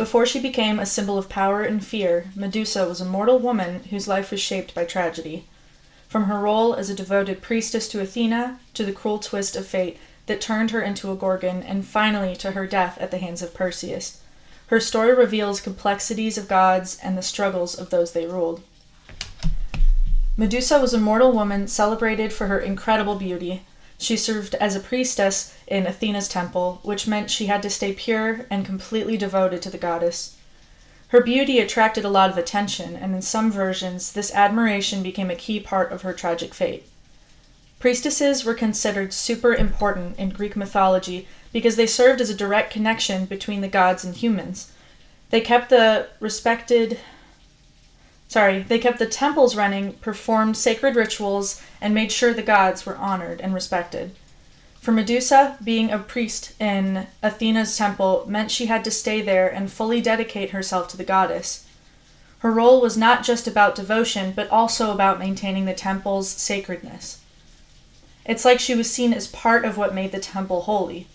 before she became a symbol of power and fear, Medusa was a mortal woman whose life was shaped by tragedy. From her role as a devoted priestess to Athena, to the cruel twist of fate that turned her into a Gorgon, and finally to her death at the hands of Perseus. Her story reveals complexities of gods and the struggles of those they ruled. Medusa was a mortal woman celebrated for her incredible beauty. She served as a priestess in Athena's temple, which meant she had to stay pure and completely devoted to the goddess. Her beauty attracted a lot of attention, and in some versions, this admiration became a key part of her tragic fate. Priestesses were considered super important in Greek mythology because they served as a direct connection between the gods and humans. They kept the temples running, performed sacred rituals, and made sure the gods were honored and respected. For Medusa, being a priest in Athena's temple meant she had to stay there and fully dedicate herself to the goddess. Her role was not just about devotion, but also about maintaining the temple's sacredness. It's like she was seen as part of what made the temple holy.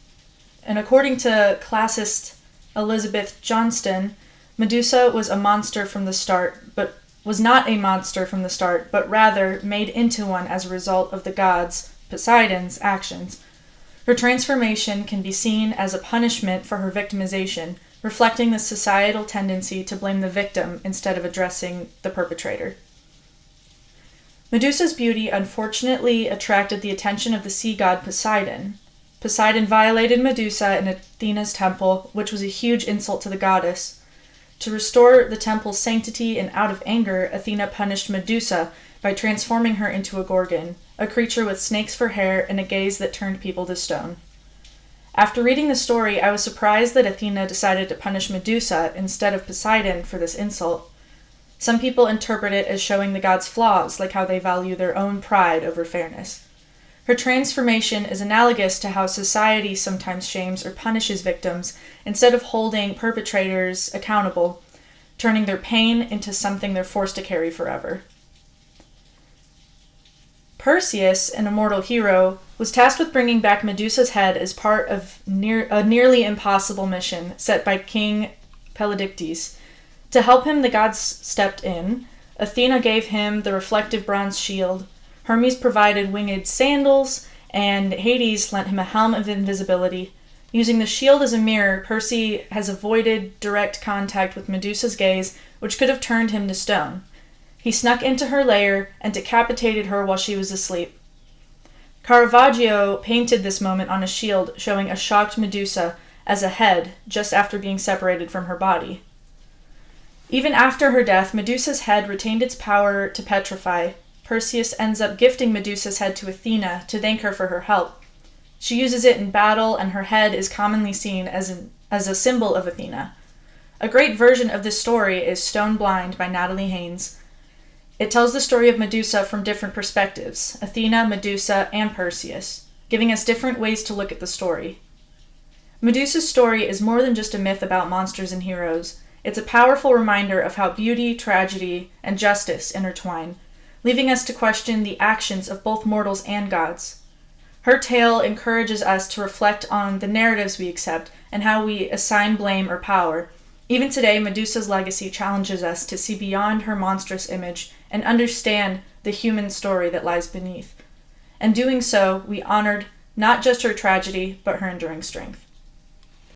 And according to classicist Elizabeth Johnston, Medusa was a monster from the start, but was not a monster from the start, but rather made into one as a result of the gods, Poseidon's, actions. Her transformation can be seen as a punishment for her victimization, reflecting the societal tendency to blame the victim instead of addressing the perpetrator. Medusa's beauty unfortunately attracted the attention of the sea god Poseidon. Poseidon violated Medusa in Athena's temple, which was a huge insult to the goddess. To restore the temple's sanctity and out of anger, Athena punished Medusa by transforming her into a Gorgon, a creature with snakes for hair and a gaze that turned people to stone. After reading the story, I was surprised that Athena decided to punish Medusa instead of Poseidon for this insult. Some people interpret it as showing the gods' flaws, like how they value their own pride over fairness. Her transformation is analogous to how society sometimes shames or punishes victims instead of holding perpetrators accountable, turning their pain into something they're forced to carry forever. Perseus, an immortal hero, was tasked with bringing back Medusa's head as part of a nearly impossible mission set by King Polydectes. To help him, the gods stepped in. Athena gave him the reflective bronze shield, Hermes provided winged sandals, and Hades lent him a helm of invisibility. Using the shield as a mirror, Percy has avoided direct contact with Medusa's gaze, which could have turned him to stone. He snuck into her lair and decapitated her while she was asleep. Caravaggio painted this moment on a shield, showing a shocked Medusa as a head just after being separated from her body. Even after her death, Medusa's head retained its power to petrify. Perseus ends up gifting Medusa's head to Athena to thank her for her help. She uses it in battle, and her head is commonly seen as a symbol of Athena. A great version of this story is Stone Blind by Natalie Haynes. It tells the story of Medusa from different perspectives, Athena, Medusa, and Perseus, giving us different ways to look at the story. Medusa's story is more than just a myth about monsters and heroes. It's a powerful reminder of how beauty, tragedy, and justice intertwine, leaving us to question the actions of both mortals and gods. Her tale encourages us to reflect on the narratives we accept and how we assign blame or power. Even today, Medusa's legacy challenges us to see beyond her monstrous image and understand the human story that lies beneath. In doing so, we honored not just her tragedy, but her enduring strength.